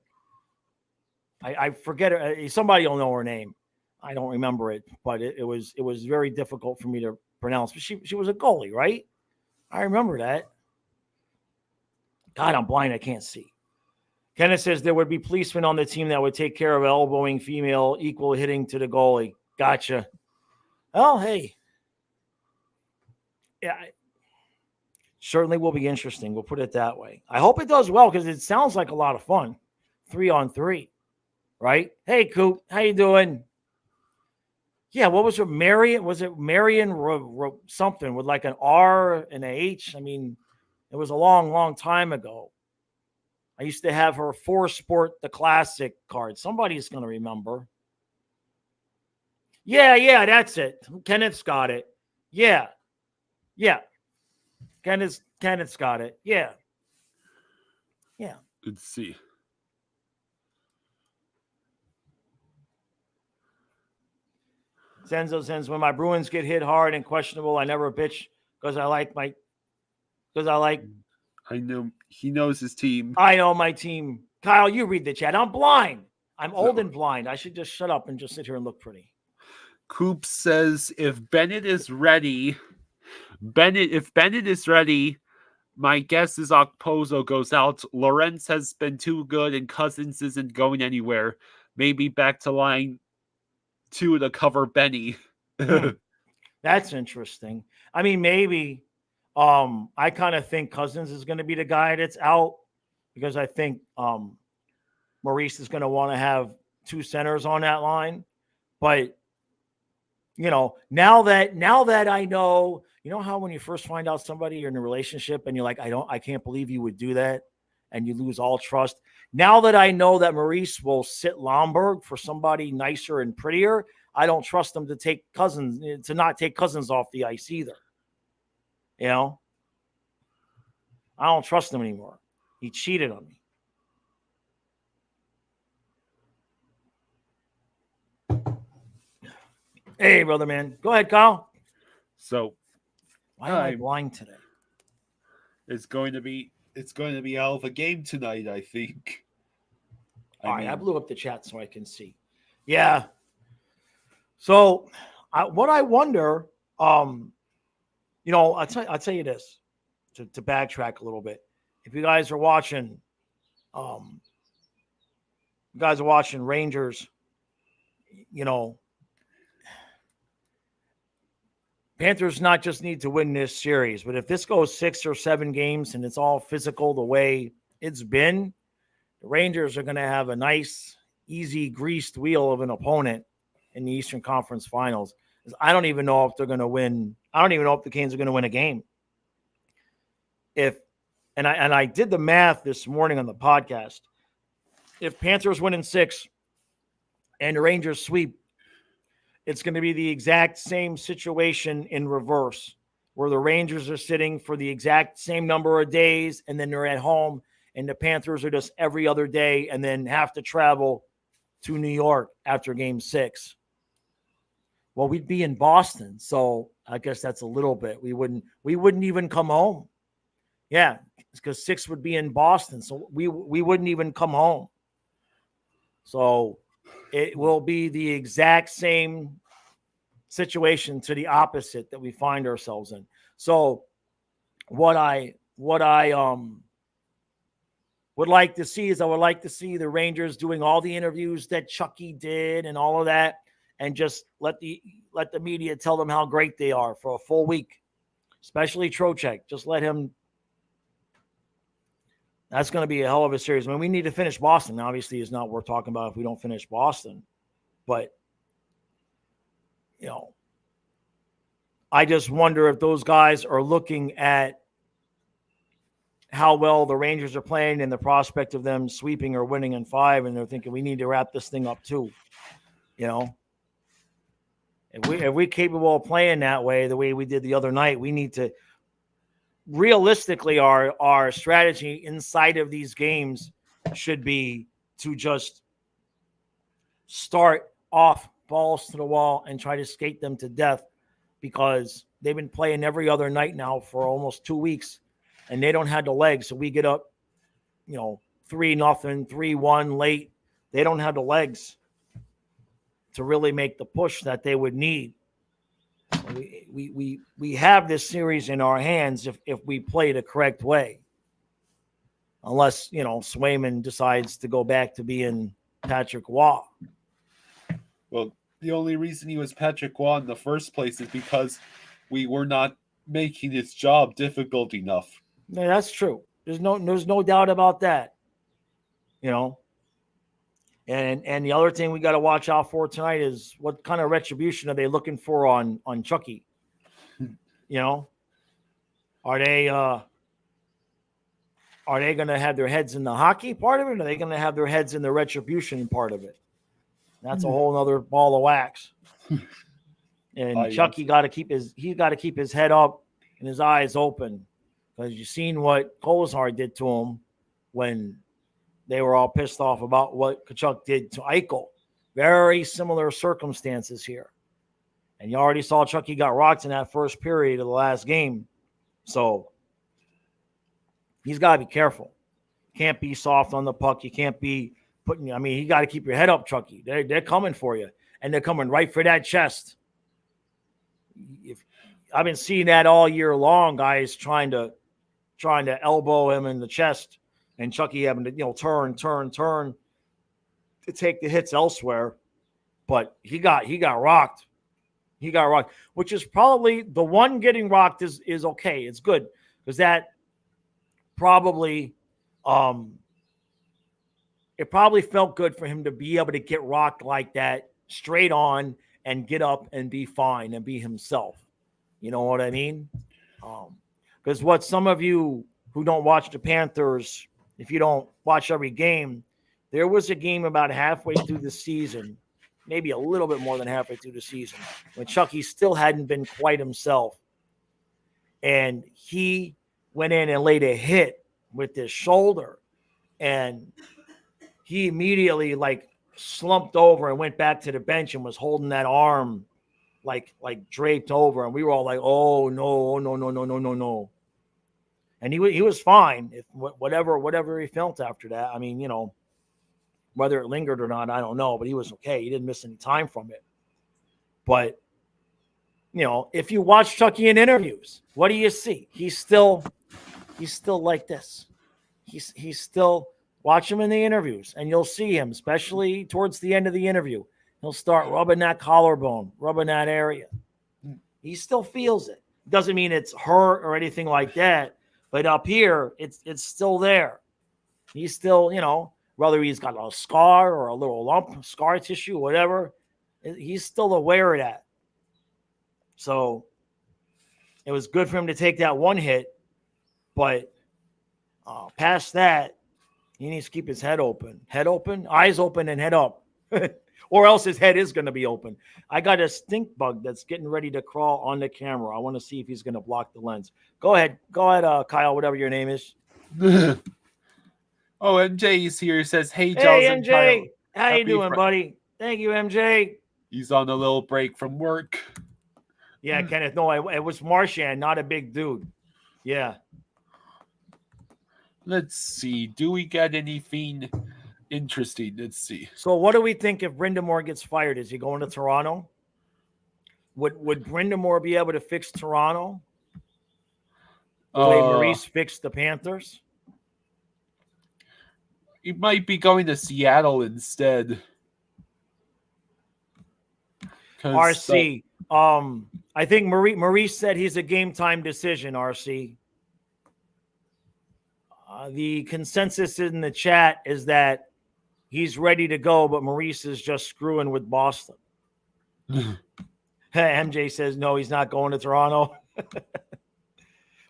I forget it. Somebody will know her name. I don't remember it, but it was very difficult for me to pronounce. But she was a goalie, right? I remember that. God, I'm blind. I can't see. Kenneth says there would be policemen on the team that would take care of elbowing female equal hitting to the goalie. Gotcha. Oh, hey. Yeah, certainly will be interesting. We'll put it that way. I hope it does well because it sounds like a lot of fun. 3-on-3, right? Hey, Coop, how you doing? Yeah, what was her? Marion? Was it Marion something with like an R and an H? I mean, it was a long, long time ago. I used to have her 4-Sport, the classic card. Somebody's going to remember. Yeah, that's it. Kenneth's got it. Yeah. Kenneth's got it. Yeah. Let's see. Zenzo sends, when my Bruins get hit hard and questionable, I never bitch because I know he knows his team. I know my team. Kyle, you read the chat. I'm blind. I'm old and blind. I should just shut up and just sit here and look pretty. Coop says if Bennett is ready, my guess is Okposo goes out. Lorenz has been too good and Cousins isn't going anywhere. Maybe back to line 2 to cover Benny. That's interesting. I mean, maybe I kind of think Cousins is going to be the guy that's out because I think Maurice is going to want to have 2 centers on that line. But now that I know, how when you first find out somebody you're in a relationship and you're like, I can't believe you would do that, and you lose all trust. Now that I know that Maurice will sit Lomberg for somebody nicer and prettier, I don't trust him to not take Cousins off the ice either. I don't trust him anymore. He cheated on me. Hey, brother, man. Go ahead, Kyle. So, why am I blind today? It's going to be hell of a game tonight, I think. I blew up the chat so I can see. Yeah. So, what I wonder, I'll tell you this to backtrack a little bit. If you guys are watching, Rangers, Panthers not just need to win this series, but if this goes 6 or 7 games and it's all physical the way it's been, the Rangers are going to have a nice, easy, greased wheel of an opponent in the Eastern Conference Finals. I don't even know if they're going to win. I don't even know if the Canes are going to win a game. And I did the math this morning on the podcast. If Panthers win in 6 and the Rangers sweep, it's going to be the exact same situation in reverse, where the Rangers are sitting for the exact same number of days, and then they're at home, and the Panthers are just every other day and then have to travel to New York after Game 6. Well, we'd be in Boston, so I guess that's a little bit. We wouldn't even come home. Yeah, because 6 would be in Boston, so we wouldn't even come home. So it will be the exact same situation to the opposite that we find ourselves in. So what I would like to see is I would like to see the Rangers doing all the interviews that Chucky did and all of that, and just let the media tell them how great they are for a full week, especially Trocheck. Just let him. That's going to be a hell of a series. I mean, we need to finish Boston. Obviously, it's not worth talking about if we don't finish Boston. But, I just wonder if those guys are looking at how well the Rangers are playing and the prospect of them sweeping or winning in 5, and they're thinking we need to wrap this thing up too. If we're capable of playing that way, the way we did the other night, we need to realistically, our strategy inside of these games should be to just start off balls to the wall and try to skate them to death, because they've been playing every other night now for almost 2 weeks, and they don't have the legs. So we get up, 3-0, 3-1 late. They don't have the legs to really make the push that they would need. We have this series in our hands if we play the correct way. Unless, Swayman decides to go back to being Patrick Waugh. Well, the only reason he was Patrick Waugh in the first place is because we were not making his job difficult enough. Yeah, that's true. There's no doubt about that. And the other thing we got to watch out for tonight is what kind of retribution are they looking for on Chucky? Are they going to have their heads in the hockey part of it, or are they going to have their heads in the retribution part of it? That's a whole other ball of wax. And Chucky got to keep his head up and his eyes open, because you've seen what Kolesar did to him when they were all pissed off about what Tkachuk did to Eichel. Very similar circumstances here. And you already saw Chucky got rocked in that first period of the last game. So he's got to be careful. Can't be soft on the puck. You can't be you got to keep your head up, Chucky. They're coming for you. And they're coming right for that chest. I've been seeing that all year long, guys trying to elbow him in the chest, and Chucky having to, turn to take the hits elsewhere. But he got rocked. He got rocked, which is probably the one getting rocked is okay. It's good, because that probably it probably felt good for him to be able to get rocked like that straight on and get up and be fine and be himself. You know what I mean? Because what some of you who don't watch the Panthers, if you don't watch every game, there was a game about halfway through the season, maybe a little bit more than halfway through the season, when Chucky still hadn't been quite himself. And he went in and laid a hit with his shoulder, and he immediately slumped over and went back to the bench and was holding that arm like draped over, and we were all like, oh no. And he was fine. If whatever he felt after that, I mean, whether it lingered or not, I don't know, but he was okay. He didn't miss any time from it. But if you watch Chucky in interviews, what do you see? He's still like this. He's still, watch him in the interviews, and you'll see him, especially towards the end of the interview. He'll start rubbing that collarbone, rubbing that area. He still feels it. Doesn't mean it's hurt or anything like that, but up here, it's still there. He's still, whether he's got a scar or a little lump, scar tissue, whatever, He's still aware of that. So it was good for him to take that one hit, but past that, he needs to keep his head open, eyes open, and head up, or else his head is going to be open. I got a stink bug that's getting ready to crawl on the camera. I want to see if he's going to block the lens. Go ahead, Kyle, whatever your name is. Oh, MJ is here. Says, "Hey, Hey, Jaws and Kyle. MJ, how you doing, buddy? Thank you, MJ. He's on a little break from work. Yeah, Kenneth. No, it was Marchand, not a big dude. Yeah. Let's see. Do we get anything interesting? Let's see. So, what do we think if Brindamore gets fired? Is he going to Toronto? Would Brindamore be able to fix Toronto the way Maurice fixed the Panthers? He might be going to Seattle instead. RC. I think Maurice said he's a game time decision, RC. The consensus in the chat is that he's ready to go, but Maurice is just screwing with Boston. MJ says, no, he's not going to Toronto.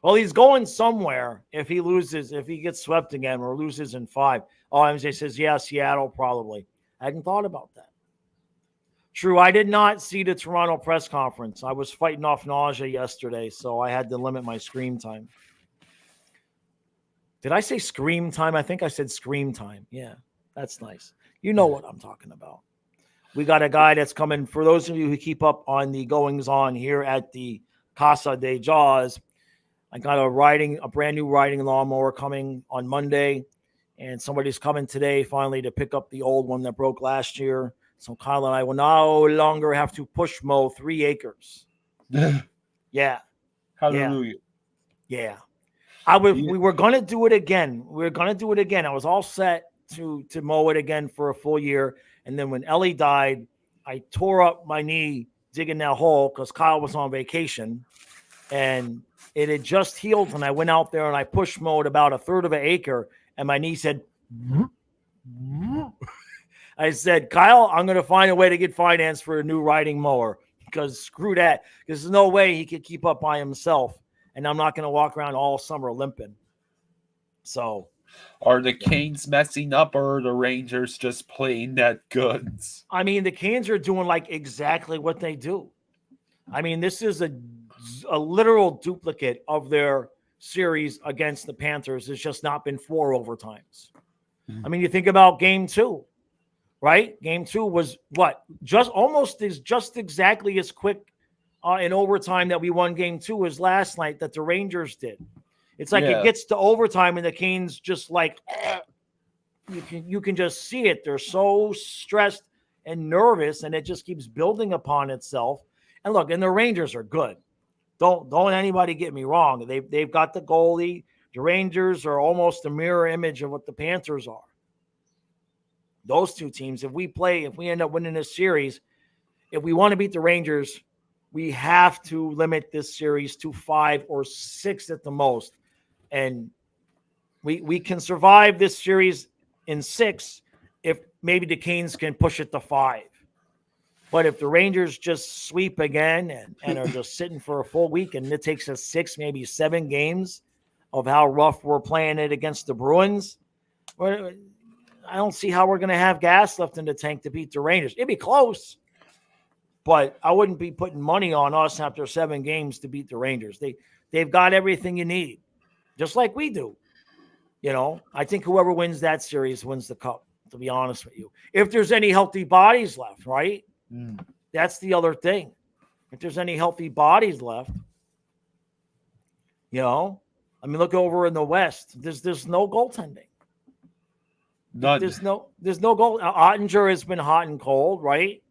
Well, he's going somewhere if he gets swept again or loses in 5. Oh, MJ says, yeah, Seattle probably. I hadn't thought about that. True, I did not see the Toronto press conference. I was fighting off nausea yesterday, so I had to limit my screen time. Did I say scream time? I think I said scream time. Yeah, that's nice. You know what I'm talking about. We got a guy that's coming. For those of you who keep up on the goings-on here at the Casa de Jaws, I got a brand new riding lawnmower coming on Monday, and somebody's coming today finally to pick up the old one that broke last year. So Kyle and I will no longer have to push mow 3 acres. Yeah. Hallelujah. Yeah. We were going to do it again. I was all set to mow it again for a full year. And then when Ellie died, I tore up my knee digging that hole because Kyle was on vacation. And it had just healed. And I went out there and I push mowed about 1/3 of an acre. And my knee said, I said, Kyle, I'm going to find a way to get finance for a new riding mower because screw that. There's no way he could keep up by himself. And I'm not going to walk around all summer limping. So, are the Canes messing up or are the Rangers just playing that goods? I mean, the Canes are doing like exactly what they do. I mean, this is a literal duplicate of their series against the Panthers. It's just not been 4 overtimes. Mm-hmm. I mean, you think about game 2, right? Game 2 was what? Just exactly as quick in overtime that we won game 2 as last night that the Rangers did. It's like it gets to overtime and the Canes just like you can just see it. They're so stressed and nervous, and it just keeps building upon itself. And look, and the Rangers are good. Don't anybody get me wrong. They've got the goalie. The Rangers are almost a mirror image of what the Panthers are. Those two teams, if we end up winning this series, if we want to beat the Rangers, we have to limit this series to 5 or 6 at the most. And we can survive this series in 6 if maybe the Canes can push it to 5. But if the Rangers just sweep again and are just sitting for a full week and it takes us 6, maybe 7 games of how rough we're playing it against the Bruins, I don't see how we're going to have gas left in the tank to beat the Rangers. It'd be close, but I wouldn't be putting money on us after 7 games to beat the Rangers. They've got everything you need, just like we do. You know, I think whoever wins that series wins the cup, to be honest with you. If there's any healthy bodies left, right? That's the other thing. If there's any healthy bodies left, you know, I mean, look over in the West. There's no goaltending. None. There's no goal. Ottinger has been hot and cold, right?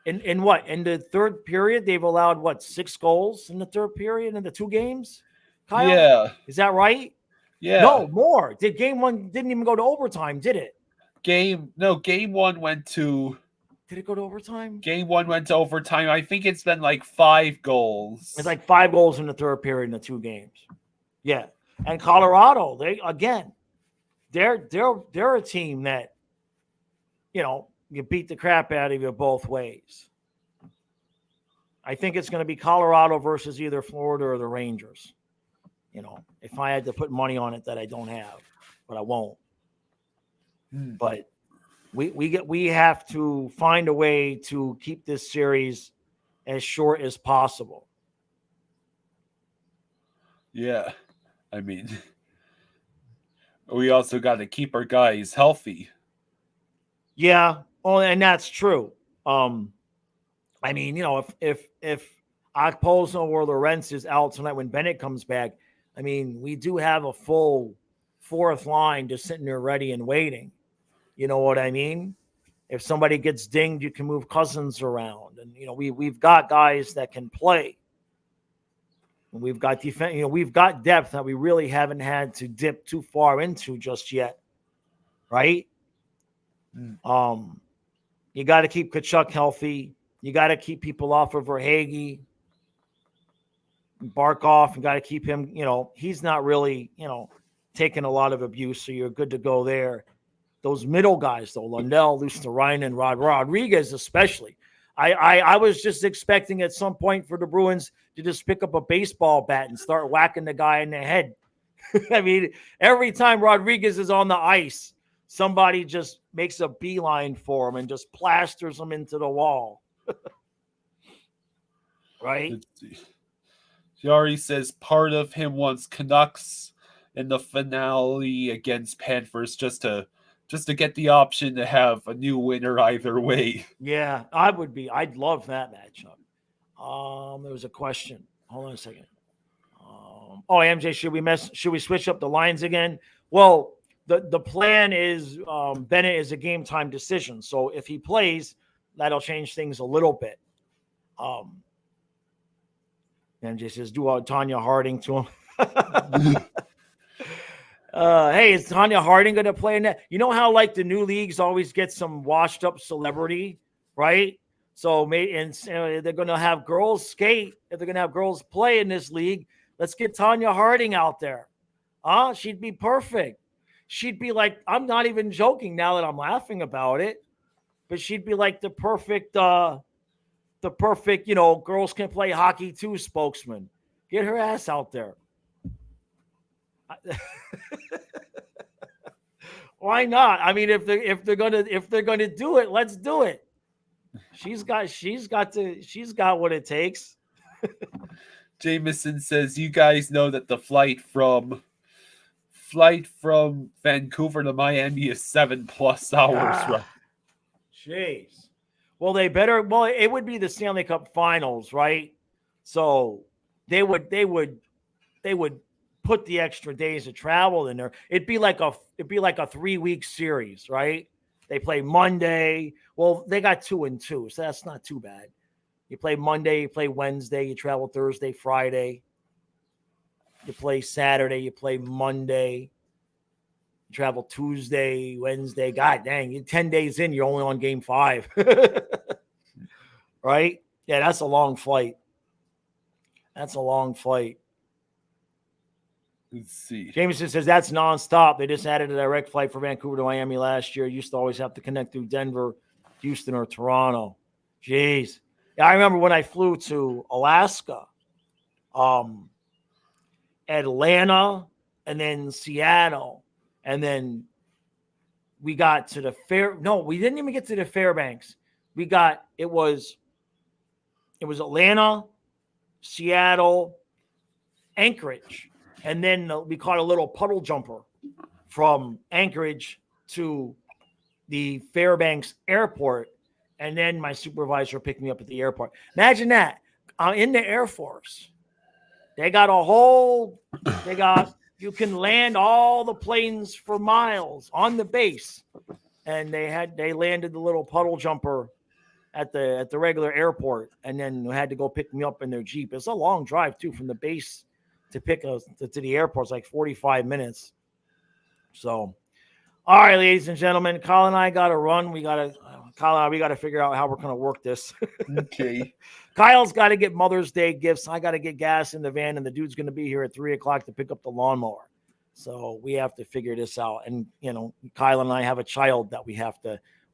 In what? In the third period, they've allowed 6 goals in the third period in the 2 games? Kyle? Yeah. Is that right? Yeah. No, more. Game 1 didn't even go to overtime, did it? Game 1 went to... Did it go to overtime? Game 1 went to overtime. I think it's been like 5 goals. It's like 5 goals in the third period in the 2 games. Yeah. And Colorado, they're a team that, you know, you beat the crap out of you both ways. I think it's going to be Colorado versus either Florida or the Rangers. If I had to put money on it that I don't have, but I won't. But we have to find a way to keep this series as short as possible. Yeah. I mean, we also got to keep our guys healthy. Yeah. Oh, and that's true. I mean, if Okposo or Lorentz is out tonight when Bennett comes back, I mean, we do have a full fourth line just sitting there ready and waiting. You know what I mean? If somebody gets dinged, you can move Cousins around, and we've got guys that can play. We've got defense. We've got depth that we really haven't had to dip too far into just yet, right? You got to keep Kachuk healthy. You got to keep people off of Verhaeghe. Barkov, you got to keep him. He's not really taking a lot of abuse, so you're good to go there. Those middle guys, though, Lundell, Luostarinen, Rodriguez especially. I was just expecting at some point for the Bruins to just pick up a baseball bat and start whacking the guy in the head. I mean, every time Rodriguez is on the ice, somebody just makes a beeline for him and just plasters him into the wall. Right? Jari says part of him wants Canucks in the finale against Panthers just to get the option to have a new winner either way. Yeah, I'd love that matchup. There was a question. Hold on a second. MJ, should we switch up the lines again? Well, the plan is Bennett is a game time decision. So if he plays, that'll change things a little bit. MJ says, do Tanya Harding to him. Hey, is Tanya Harding going to play in that? You know how the new leagues always get some washed up celebrity, right? So they're going to have girls skate. If they're going to have girls play in this league, let's get Tanya Harding out there. She'd be perfect. She'd be I'm not even joking now that I'm laughing about it, but she'd be the perfect, girls can play hockey too spokesman. Get her ass out there. Why not? I mean, if they're gonna do it, let's do it. She's got what it takes. Jameson says, you guys know that the flight from Vancouver to Miami is 7+ hours, right? Jeez. Well, it would be the Stanley Cup Finals, right? So they would put the extra days of travel in there. It'd be like a 3-week series, right? They play Monday. Well, they got 2 and 2, so that's not too bad. You play Monday, you play Wednesday, you travel Thursday, Friday. You play Saturday, you play Monday. You travel Tuesday, Wednesday. God dang, you're 10 days in, you're only on game 5. Right? Yeah, that's a long flight. Let's see. Jameson says that's nonstop. They just added a direct flight from Vancouver to Miami last year. Used to always have to connect through Denver, Houston, or Toronto. Jeez. Yeah, I remember when I flew to Alaska, Atlanta, and then Seattle, and then we got to the fair. No, we didn't even get to the Fairbanks. It was Atlanta, Seattle, Anchorage, and then we caught a little puddle jumper from Anchorage to the Fairbanks airport, and then my supervisor picked me up at the airport. Imagine that. I'm in the Air Force. You can land all the planes for miles on the base. And they landed the little puddle jumper at the regular airport, and then had to go pick me up in their Jeep. It's a long drive too from the base to pick us to the airport. It's like 45 minutes. So, all right, ladies and gentlemen, Kyle and I got to run. We got to figure out how we're going to work this. Okay. Kyle's got to get Mother's Day gifts. I got to get gas in the van, and the dude's going to be here at 3:00 to pick up the lawnmower. So we have to figure this out. And, Kyle and I have a child that we have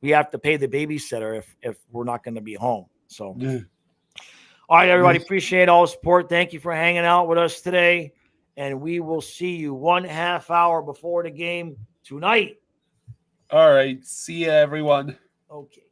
we have to pay the babysitter if we're not going to be home. So, Yeah. all right, everybody, appreciate all the support. Thank you for hanging out with us today, and we will see you 1/2 hour before the game tonight. All right. See ya, everyone. Okay.